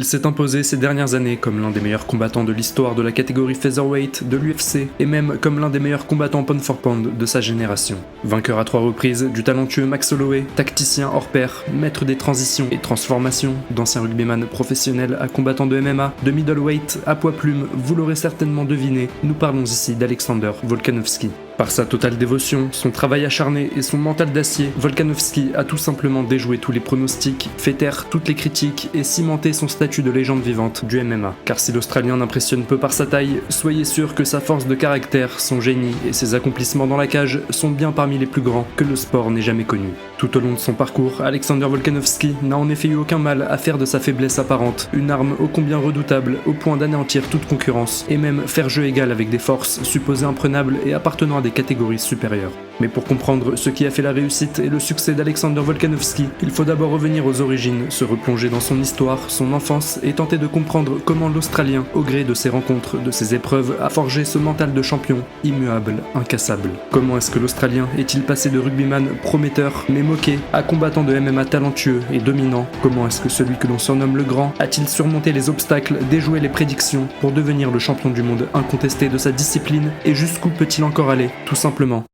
Il s'est imposé ces dernières années comme l'un des meilleurs combattants de l'histoire de la catégorie featherweight de l'UFC et même comme l'un des meilleurs combattants pound for pound de sa génération. Vainqueur à 3 reprises du talentueux Max Holloway, tacticien hors pair, maître des transitions et transformations, d'ancien rugbyman professionnel à combattant de MMA, de middleweight à poids plume, vous l'aurez certainement deviné, nous parlons ici d'Alexander Volkanovski. Par sa totale dévotion, son travail acharné et son mental d'acier, Volkanovski a tout simplement déjoué tous les pronostics, fait taire toutes les critiques et cimenté son statut de légende vivante du MMA. Car si l'Australien n'impressionne peu par sa taille, soyez sûr que sa force de caractère, son génie et ses accomplissements dans la cage sont bien parmi les plus grands que le sport n'ait jamais connus. Tout au long de son parcours, Alexander Volkanovski n'a en effet eu aucun mal à faire de sa faiblesse apparente une arme ô combien redoutable au point d'anéantir toute concurrence et même faire jeu égal avec des forces supposées imprenables et appartenant à des catégories supérieures. Mais pour comprendre ce qui a fait la réussite et le succès d'Alexander Volkanovski, il faut d'abord revenir aux origines, se replonger dans son histoire, son enfance et tenter de comprendre comment l'Australien, au gré de ses rencontres, de ses épreuves, a forgé ce mental de champion, immuable, incassable. Comment est-ce que l'Australien est-il passé de rugbyman prometteur mais moqué à combattant de MMA talentueux et dominant? Comment est-ce que celui que l'on surnomme le Grand a-t-il surmonté les obstacles, déjoué les prédictions pour devenir le champion du monde incontesté de sa discipline et jusqu'où peut-il encore aller? Tout simplement.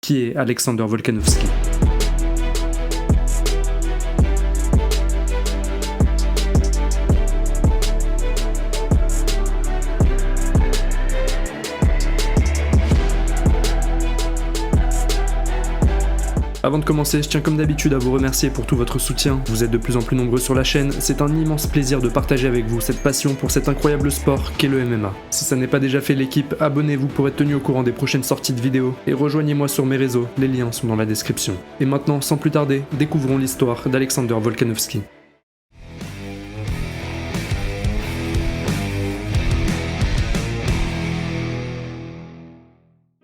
Qui est Alexander Volkanovski? Avant de commencer, je tiens comme d'habitude à vous remercier pour tout votre soutien. Vous êtes de plus en plus nombreux sur la chaîne, c'est un immense plaisir de partager avec vous cette passion pour cet incroyable sport qu'est le MMA. Si ça n'est pas déjà fait l'équipe, abonnez-vous pour être tenu au courant des prochaines sorties de vidéos et rejoignez-moi sur mes réseaux, les liens sont dans la description. Et maintenant, sans plus tarder, découvrons l'histoire d'Alexander Volkanovski.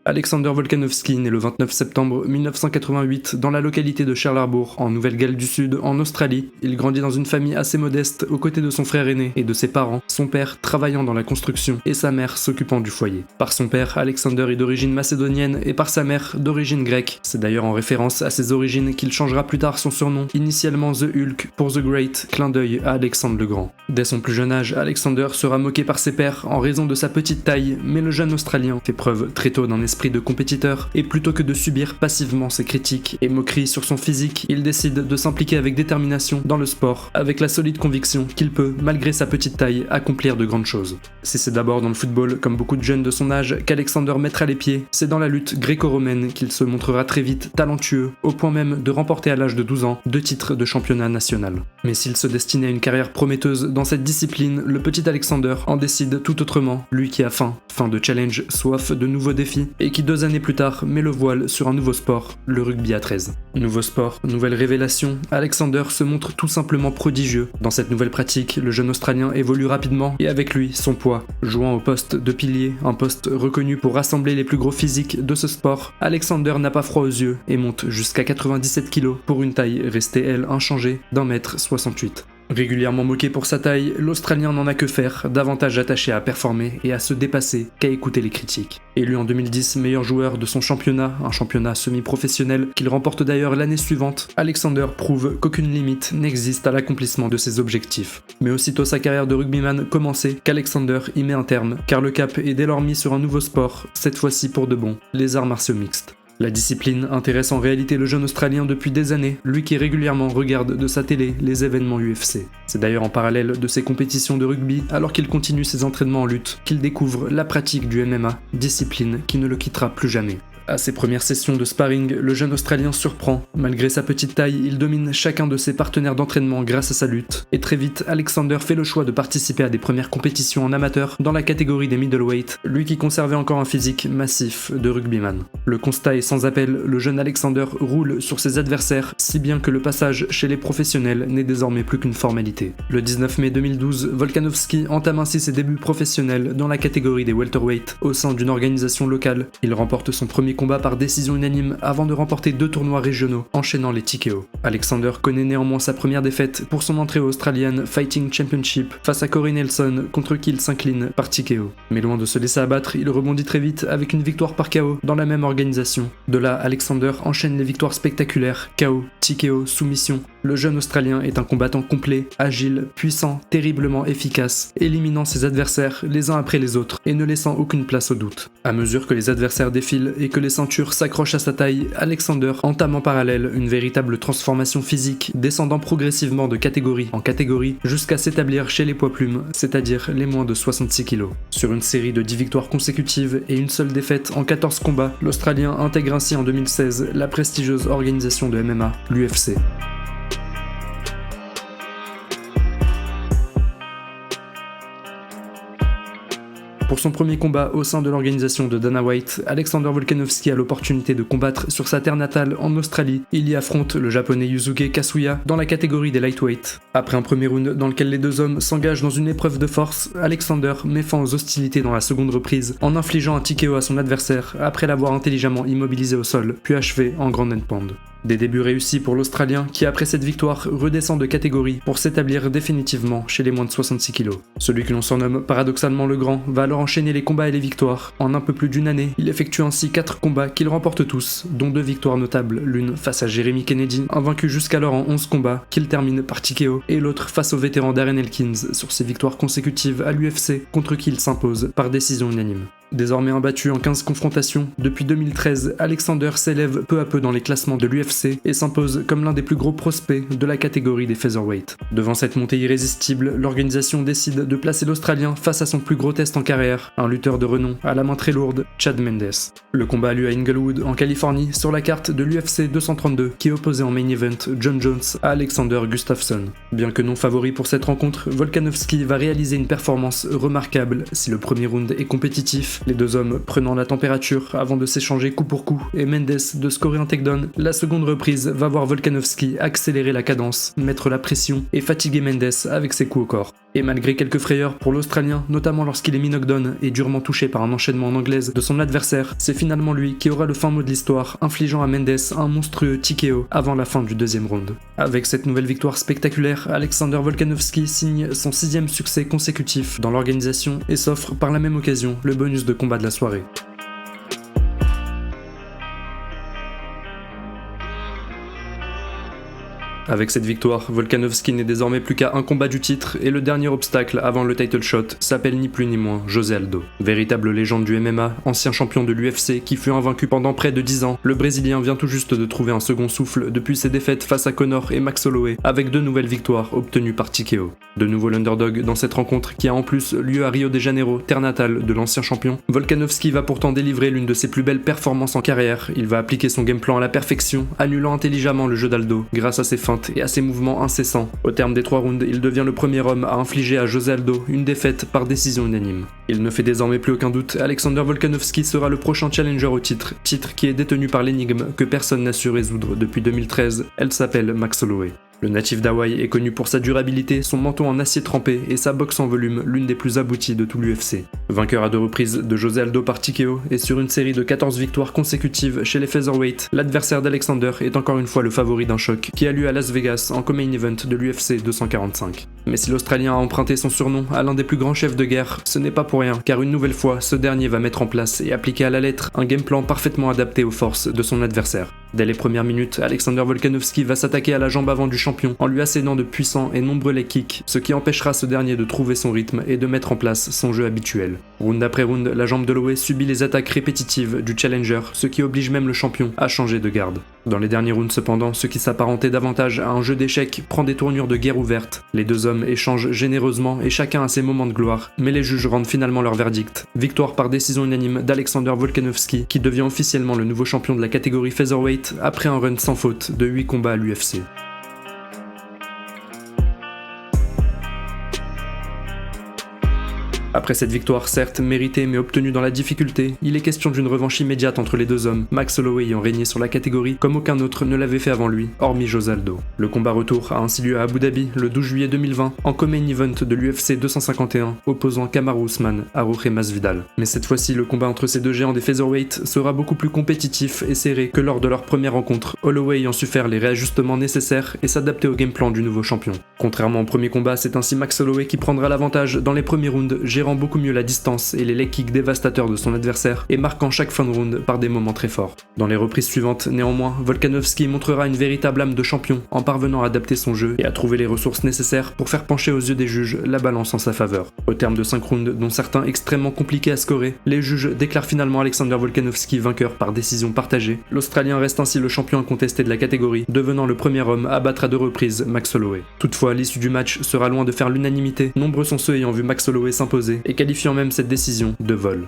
Alexander Volkanovski naît le 29 septembre 1988 dans la localité de Pearl Harbor, en Nouvelle-Galles du Sud, en Australie. Il grandit dans une famille assez modeste aux côtés de son frère aîné et de ses parents, son père travaillant dans la construction et sa mère s'occupant du foyer. Par son père, Alexander est d'origine macédonienne et par sa mère d'origine grecque. C'est d'ailleurs en référence à ses origines qu'il changera plus tard son surnom, initialement The Hulk pour The Great, clin d'œil à Alexandre le Grand. Dès son plus jeune âge, Alexander sera moqué par ses pairs en raison de sa petite taille, mais le jeune Australien fait preuve très tôt d'un esprit de compétiteur et plutôt que de subir passivement ses critiques et moqueries sur son physique, il décide de s'impliquer avec détermination dans le sport, avec la solide conviction qu'il peut, malgré sa petite taille, accomplir de grandes choses. Si c'est d'abord dans le football, comme beaucoup de jeunes de son âge, qu'Alexander mettra les pieds, c'est dans la lutte gréco-romaine qu'il se montrera très vite talentueux, au point même de remporter à l'âge de 12 ans 2 titres de championnat national. Mais s'il se destinait à une carrière prometteuse dans cette discipline, le petit Alexander en décide tout autrement, lui qui a faim de challenge, soif de nouveaux défis, et qui 2 années plus tard met le voile sur un nouveau sport, le rugby à 13. Nouveau sport, nouvelle révélation, Alexander se montre tout simplement prodigieux. Dans cette nouvelle pratique, le jeune Australien évolue rapidement et avec lui son poids. Jouant au poste de pilier, un poste reconnu pour rassembler les plus gros physiques de ce sport, Alexander n'a pas froid aux yeux et monte jusqu'à 97 kg pour une taille restée elle inchangée d'1m68. Régulièrement moqué pour sa taille, l'Australien n'en a que faire, davantage attaché à performer et à se dépasser qu'à écouter les critiques. Élu en 2010 meilleur joueur de son championnat, un championnat semi-professionnel qu'il remporte d'ailleurs l'année suivante, Alexander prouve qu'aucune limite n'existe à l'accomplissement de ses objectifs. Mais aussitôt sa carrière de rugbyman commencée, qu'Alexander y met un terme, car le cap est dès lors mis sur un nouveau sport, cette fois-ci pour de bon, les arts martiaux mixtes. La discipline intéresse en réalité le jeune Australien depuis des années, lui qui régulièrement regarde de sa télé les événements UFC. C'est d'ailleurs en parallèle de ses compétitions de rugby, alors qu'il continue ses entraînements en lutte, qu'il découvre la pratique du MMA, discipline qui ne le quittera plus jamais. À ses premières sessions de sparring, le jeune Australien surprend. Malgré sa petite taille, il domine chacun de ses partenaires d'entraînement grâce à sa lutte. Et très vite, Alexander fait le choix de participer à des premières compétitions en amateur dans la catégorie des middleweight, lui qui conservait encore un physique massif de rugbyman. Le constat est sans appel, le jeune Alexander roule sur ses adversaires, si bien que le passage chez les professionnels n'est désormais plus qu'une formalité. Le 19 mai 2012, Volkanovski entame ainsi ses débuts professionnels dans la catégorie des welterweight au sein d'une organisation locale. Il remporte son premier premiers combats par décision unanime avant de remporter 2 tournois régionaux, enchaînant les TKO. Alexander connaît néanmoins sa première défaite pour son entrée au Australian Fighting Championship face à Corey Nelson, contre qui il s'incline par TKO. Mais loin de se laisser abattre, il rebondit très vite avec une victoire par KO dans la même organisation. De là, Alexander enchaîne les victoires spectaculaires, KO, TKO, soumission. Le jeune Australien est un combattant complet, agile, puissant, terriblement efficace, éliminant ses adversaires les uns après les autres et ne laissant aucune place au doute. À mesure que les adversaires défilent et que les ceintures s'accrochent à sa taille, Alexander entame en parallèle une véritable transformation physique, descendant progressivement de catégorie en catégorie jusqu'à s'établir chez les poids plumes, c'est-à-dire les moins de 66 kg. Sur une série de 10 victoires consécutives et une seule défaite en 14 combats, l'Australien intègre ainsi en 2016 la prestigieuse organisation de MMA, l'UFC. Pour son premier combat au sein de l'organisation de Dana White, Alexander Volkanovski a l'opportunité de combattre sur sa terre natale en Australie. Il y affronte le japonais Yusuke Kasuya dans la catégorie des lightweight. Après un premier round dans lequel les deux hommes s'engagent dans une épreuve de force, Alexander met fin aux hostilités dans la seconde reprise en infligeant un TKO à son adversaire après l'avoir intelligemment immobilisé au sol, puis achevé en ground and pound. Des débuts réussis pour l'Australien qui, après cette victoire, redescend de catégorie pour s'établir définitivement chez les moins de 66 kg. Celui que l'on surnomme paradoxalement le Grand va alors enchaîner les combats et les victoires. En un peu plus d'une année, il effectue ainsi 4 combats qu'il remporte tous, dont 2 victoires notables, l'une face à Jeremy Kennedy, invaincu jusqu'alors en 11 combats, qu'il termine par TKO, et l'autre face au vétéran Darren Elkins sur ses victoires consécutives à l'UFC, contre qui il s'impose par décision unanime. Désormais imbattu en 15 confrontations, depuis 2013, Alexander s'élève peu à peu dans les classements de l'UFC et s'impose comme l'un des plus gros prospects de la catégorie des featherweight. Devant cette montée irrésistible, l'organisation décide de placer l'Australien face à son plus gros test en carrière, un lutteur de renom à la main très lourde, Chad Mendes. Le combat a lieu à Inglewood, en Californie, sur la carte de l'UFC 232, qui opposait en main event John Jones à Alexander Gustafsson. Bien que non favori pour cette rencontre, Volkanovski va réaliser une performance remarquable. Si le premier round est compétitif, les deux hommes prenant la température avant de s'échanger coup pour coup et Mendes de scorer un takedown, la seconde reprise va voir Volkanovski accélérer la cadence, mettre la pression et fatiguer Mendes avec ses coups au corps. Et malgré quelques frayeurs pour l'Australien, notamment lorsqu'il est mis knockdown et durement touché par un enchaînement en anglaise de son adversaire, c'est finalement lui qui aura le fin mot de l'histoire, infligeant à Mendes un monstrueux TKO avant la fin du deuxième round. Avec cette nouvelle victoire spectaculaire, Alexander Volkanovski signe son 6e succès consécutif dans l'organisation et s'offre par la même occasion le bonus de combat de la soirée. Avec cette victoire, Volkanovski n'est désormais plus qu'à un combat du titre et le dernier obstacle avant le title shot s'appelle ni plus ni moins José Aldo. Véritable légende du MMA, ancien champion de l'UFC qui fut invaincu pendant près de 10 ans, le Brésilien vient tout juste de trouver un second souffle depuis ses défaites face à Conor et Max Holloway avec 2 nouvelles victoires obtenues par TKO. De nouveau l'underdog dans cette rencontre qui a en plus lieu à Rio de Janeiro, terre natale de l'ancien champion. Volkanovski va pourtant délivrer l'une de ses plus belles performances en carrière. Il va appliquer son game plan à la perfection, annulant intelligemment le jeu d'Aldo grâce à ses feintes et à ses mouvements incessants. Au terme des 3 rounds, il devient le premier homme à infliger à José Aldo une défaite par décision unanime. Il ne fait désormais plus aucun doute, Alexander Volkanovski sera le prochain challenger au titre qui est détenu par l'énigme que personne n'a su résoudre depuis 2013, elle s'appelle Max Holloway. Le natif d'Hawaï est connu pour sa durabilité, son menton en acier trempé et sa boxe en volume, l'une des plus abouties de tout l'UFC. Vainqueur à 2 reprises de José Aldo par TKO et sur une série de 14 victoires consécutives chez les featherweight, l'adversaire d'Alexander est encore une fois le favori d'un choc qui a lieu à Las Vegas en co-main event de l'UFC 245. Mais si l'Australien a emprunté son surnom à l'un des plus grands chefs de guerre, ce n'est pas pour rien, car une nouvelle fois, ce dernier va mettre en place et appliquer à la lettre un game plan parfaitement adapté aux forces de son adversaire. Dès les premières minutes, Alexander Volkanovski va s'attaquer à la jambe avant du champion en lui assénant de puissants et nombreux leg kicks, ce qui empêchera ce dernier de trouver son rythme et de mettre en place son jeu habituel. Round après round, la jambe d'Holloway subit les attaques répétitives du challenger, ce qui oblige même le champion à changer de garde. Dans les derniers rounds cependant, ce qui s'apparentait davantage à un jeu d'échecs prend des tournures de guerre ouverte. Les deux hommes échangent généreusement et chacun a ses moments de gloire, mais les juges rendent finalement leur verdict. Victoire par décision unanime d'Alexander Volkanovski, qui devient officiellement le nouveau champion de la catégorie featherweight après un run sans faute de 8 combats à l'UFC. Après cette victoire certes méritée mais obtenue dans la difficulté, il est question d'une revanche immédiate entre les deux hommes, Max Holloway ayant régné sur la catégorie comme aucun autre ne l'avait fait avant lui, hormis José Aldo. Le combat retour a ainsi lieu à Abu Dhabi le 12 juillet 2020 en co-main event de l'UFC 251, opposant Kamaru Usman à Jorge Masvidal. Mais cette fois-ci, le combat entre ces deux géants des featherweight sera beaucoup plus compétitif et serré que lors de leur première rencontre, Holloway ayant su faire les réajustements nécessaires et s'adapter au game plan du nouveau champion. Contrairement au premier combat, c'est ainsi Max Holloway qui prendra l'avantage dans les premiers rounds, gérant beaucoup mieux la distance et les leg kicks dévastateurs de son adversaire et marquant chaque fin de round par des moments très forts. Dans les reprises suivantes, néanmoins, Volkanovski montrera une véritable âme de champion en parvenant à adapter son jeu et à trouver les ressources nécessaires pour faire pencher aux yeux des juges la balance en sa faveur. Au terme de 5 rounds, dont certains extrêmement compliqués à scorer, les juges déclarent finalement Alexander Volkanovski vainqueur par décision partagée. L'Australien reste ainsi le champion incontesté de la catégorie, devenant le premier homme à battre à 2 reprises Max Holloway. Toutefois, l'issue du match sera loin de faire l'unanimité, nombreux sont ceux ayant vu Max Holloway s'imposer et qualifiant même cette décision de vol.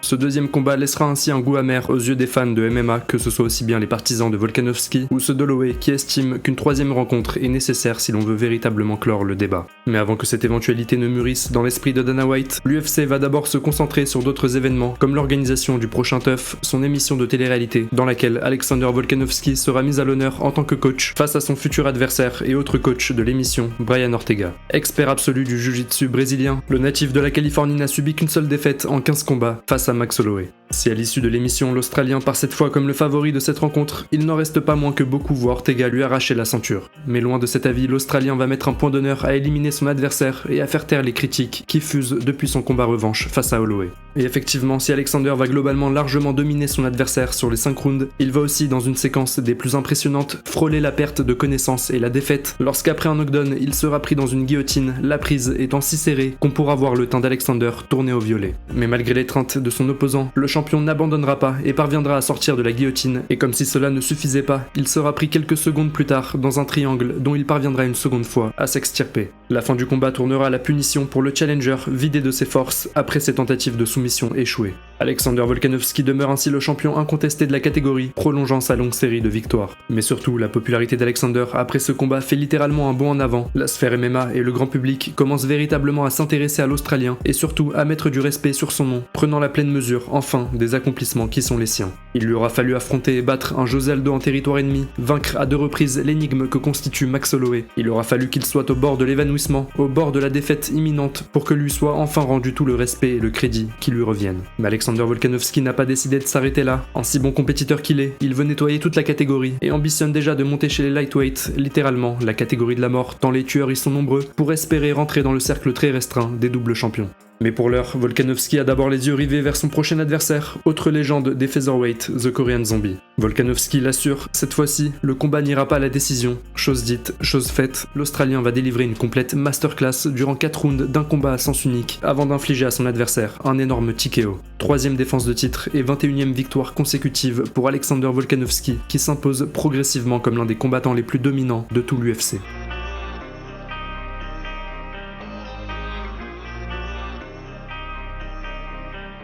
Ce deuxième combat laissera ainsi un goût amer aux yeux des fans de MMA, que ce soit aussi bien les partisans de Volkanovski ou ceux d'Holloway qui estiment qu'une troisième rencontre est nécessaire si l'on veut véritablement clore le débat. Mais avant que cette éventualité ne mûrisse dans l'esprit de Dana White, l'UFC va d'abord se concentrer sur d'autres événements comme l'organisation du prochain TUF, son émission de télé-réalité dans laquelle Alexander Volkanovski sera mis à l'honneur en tant que coach face à son futur adversaire et autre coach de l'émission, Brian Ortega. Expert absolu du jiu-jitsu brésilien, le natif de la Californie n'a subi qu'une seule défaite en 15 combats face à Max Holloway. Si à l'issue de l'émission, l'Australien part cette fois comme le favori de cette rencontre, il n'en reste pas moins que beaucoup voient Ortega lui arracher la ceinture. Mais loin de cet avis, l'Australien va mettre un point d'honneur à éliminer son adversaire et à faire taire les critiques qui fusent depuis son combat revanche face à Holloway. Et effectivement, si Alexander va globalement largement dominer son adversaire sur les 5 rounds, il va aussi, dans une séquence des plus impressionnantes, frôler la perte de connaissance et la défaite, lorsqu'après un knockdown, il sera pris dans une guillotine, la prise étant si serrée qu'on pourra voir le teint d'Alexander tourner au violet. Mais malgré l'étreinte de son opposant, le champion n'abandonnera pas et parviendra à sortir de la guillotine, et comme si cela ne suffisait pas, il sera pris quelques secondes plus tard dans un triangle dont il parviendra une seconde fois à s'extirper. La fin du combat tournera à la punition pour le challenger vidé de ses forces après ses tentatives de soumission échouées. Alexander Volkanovski demeure ainsi le champion incontesté de la catégorie, prolongeant sa longue série de victoires. Mais surtout, la popularité d'Alexander après ce combat fait littéralement un bond en avant. La sphère MMA et le grand public commencent véritablement à s'intéresser à l'Australien et surtout à mettre du respect sur son nom, prenant la pleine mesure, enfin, des accomplissements qui sont les siens. Il lui aura fallu affronter et battre un José Aldo en territoire ennemi, vaincre à 2 reprises l'énigme que constitue Max Holloway. Il aura fallu qu'il soit au bord de l'évanouissement, au bord de la défaite imminente, pour que lui soit enfin rendu tout le respect et le crédit qui lui reviennent. Mais Alexander Volkanovski n'a pas décidé de s'arrêter là. En si bon compétiteur qu'il est, il veut nettoyer toute la catégorie et ambitionne déjà de monter chez les lightweights, littéralement la catégorie de la mort, tant les tueurs y sont nombreux, pour espérer rentrer dans le cercle très restreint des doubles champions. Mais pour l'heure, Volkanovski a d'abord les yeux rivés vers son prochain adversaire, autre légende des featherweight, The Korean Zombie. Volkanovski l'assure, cette fois-ci, le combat n'ira pas à la décision. Chose dite, chose faite, l'Australien va délivrer une complète masterclass durant 4 rounds d'un combat à sens unique, avant d'infliger à son adversaire un énorme TKO. 3e défense de titre et 21e victoire consécutive pour Alexander Volkanovski, qui s'impose progressivement comme l'un des combattants les plus dominants de tout l'UFC.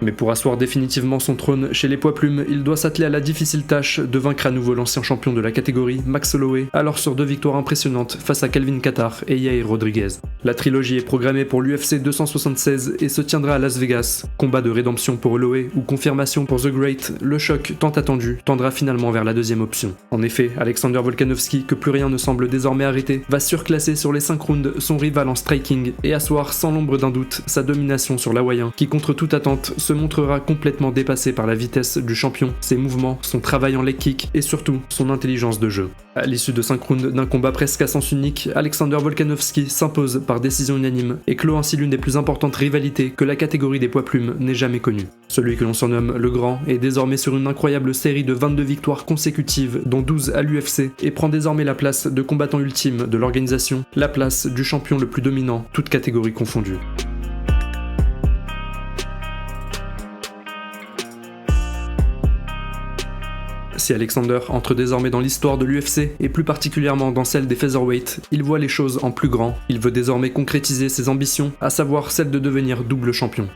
Mais pour asseoir définitivement son trône chez les poids plumes, il doit s'atteler à la difficile tâche de vaincre à nouveau l'ancien champion de la catégorie, Max Holloway, alors sur 2 victoires impressionnantes face à Calvin Kattar et Yair Rodriguez. La trilogie est programmée pour l'UFC 276 et se tiendra à Las Vegas. Combat de rédemption pour Holloway ou confirmation pour The Great, le choc tant attendu tendra finalement vers la deuxième option. En effet, Alexander Volkanovski, que plus rien ne semble désormais arrêter, va surclasser sur les 5 rounds son rival en striking et asseoir sans l'ombre d'un doute sa domination sur l'Hawaïen, qui contre toute attente se montrera complètement dépassé par la vitesse du champion, ses mouvements, son travail en leg kick et surtout son intelligence de jeu. À l'issue de 5 rounds d'un combat presque à sens unique, Alexander Volkanovski s'impose par décision unanime et clôt ainsi l'une des plus importantes rivalités que la catégorie des poids plumes n'ait jamais connue. Celui que l'on surnomme le Grand est désormais sur une incroyable série de 22 victoires consécutives, dont 12 à l'UFC, et prend désormais la place de combattant ultime de l'organisation, la place du champion le plus dominant, toutes catégories confondues. Si Alexander entre désormais dans l'histoire de l'UFC, et plus particulièrement dans celle des featherweight, il voit les choses en plus grand. Il veut désormais concrétiser ses ambitions, à savoir celle de devenir double champion.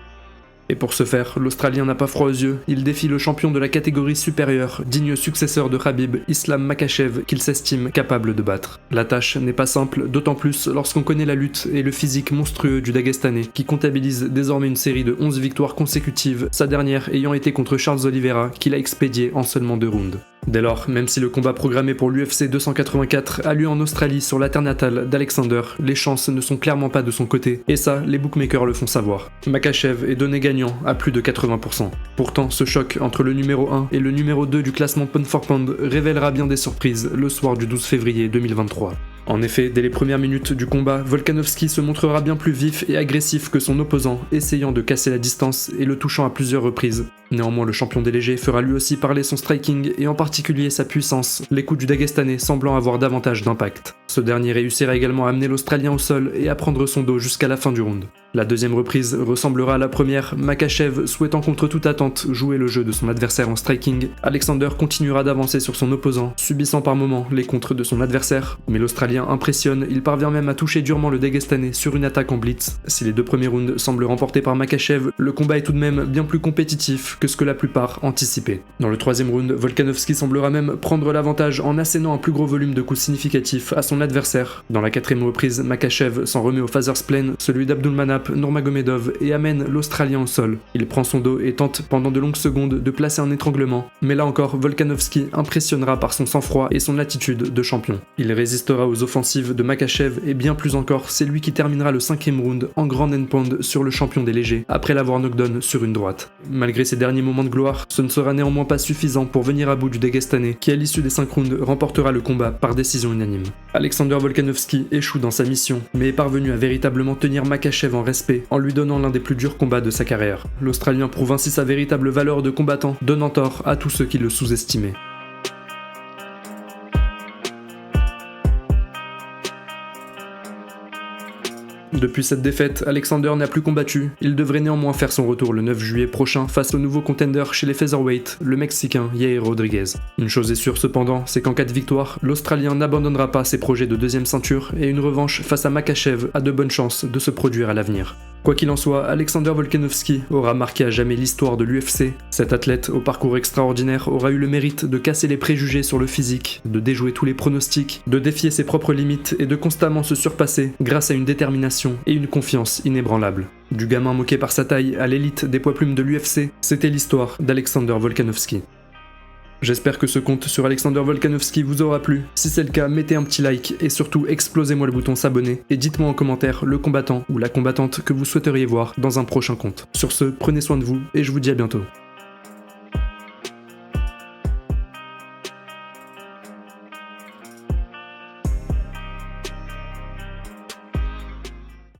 Et pour ce faire, l'Australien n'a pas froid aux yeux, il défie le champion de la catégorie supérieure, digne successeur de Khabib, Islam Makhachev, qu'il s'estime capable de battre. La tâche n'est pas simple, d'autant plus lorsqu'on connaît la lutte et le physique monstrueux du Dagestanais, qui comptabilise désormais une série de 11 victoires consécutives, sa dernière ayant été contre Charles Oliveira, qu'il a expédié en seulement 2 rounds. Dès lors, même si le combat programmé pour l'UFC 284 a lieu en Australie sur la terre natale d'Alexander, les chances ne sont clairement pas de son côté, et ça, les bookmakers le font savoir. Makhachev est donné gagnant à plus de 80%. Pourtant, ce choc entre le numéro 1 et le numéro 2 du classement pound for pound révélera bien des surprises le soir du 12 février 2023. En effet, dès les premières minutes du combat, Volkanovski se montrera bien plus vif et agressif que son opposant, essayant de casser la distance et le touchant à plusieurs reprises. Néanmoins, le champion des légers fera lui aussi parler son striking et en particulier sa puissance, les coups du Dagestanais semblant avoir davantage d'impact. Ce dernier réussira également à amener l'Australien au sol et à prendre son dos jusqu'à la fin du round. La deuxième reprise ressemblera à la première, Makhachev souhaitant contre toute attente jouer le jeu de son adversaire en striking. Alexander continuera d'avancer sur son opposant, subissant par moments les contres de son adversaire, mais l'Australien impressionne, il parvient même à toucher durement le Dagestanais sur une attaque en blitz. Si les 2 premiers rounds semblent remportés par Makhachev, le combat est tout de même bien plus compétitif que ce que la plupart anticipaient. Dans le 3e round, Volkanovski semblera même prendre l'avantage en assénant un plus gros volume de coups significatifs à son adversaire. Dans la 4e reprise, Makhachev s'en remet au Father's Plan, celui d'Abdulmanap Nurmagomedov, et amène l'Australien au sol. Il prend son dos et tente pendant de longues secondes de placer un étranglement, mais là encore, Volkanovski impressionnera par son sang-froid et son attitude de champion. Il résistera aux offensives de Makhachev et bien plus encore, c'est lui qui terminera le 5e round en grand end pound sur le champion des légers, après l'avoir knockdown sur une droite. Malgré ses derniers moments de gloire, ce ne sera néanmoins pas suffisant pour venir à bout du Dagestanais, qui à l'issue des 5 rounds remportera le combat par décision unanime. Alexander Volkanovski échoue dans sa mission, mais est parvenu à véritablement tenir Makhachev en respect, en lui donnant l'un des plus durs combats de sa carrière. L'Australien prouve ainsi sa véritable valeur de combattant, donnant tort à tous ceux qui le sous-estimaient. Depuis cette défaite, Alexander n'a plus combattu. Il devrait néanmoins faire son retour le 9 juillet prochain face au nouveau contender chez les featherweight, le Mexicain Yair Rodriguez. Une chose est sûre cependant, c'est qu'en cas de victoire, l'Australien n'abandonnera pas ses projets de 2e ceinture et une revanche face à Makhachev a de bonnes chances de se produire à l'avenir. Quoi qu'il en soit, Alexander Volkanovski aura marqué à jamais l'histoire de l'UFC. Cet athlète au parcours extraordinaire aura eu le mérite de casser les préjugés sur le physique, de déjouer tous les pronostics, de défier ses propres limites et de constamment se surpasser grâce à une détermination et une confiance inébranlables. Du gamin moqué par sa taille à l'élite des poids plumes de l'UFC, c'était l'histoire d'Alexander Volkanovski. J'espère que ce compte sur Alexander Volkanovski vous aura plu. Si c'est le cas, mettez un petit like et surtout explosez-moi le bouton s'abonner et dites-moi en commentaire le combattant ou la combattante que vous souhaiteriez voir dans un prochain compte. Sur ce, prenez soin de vous et je vous dis à bientôt.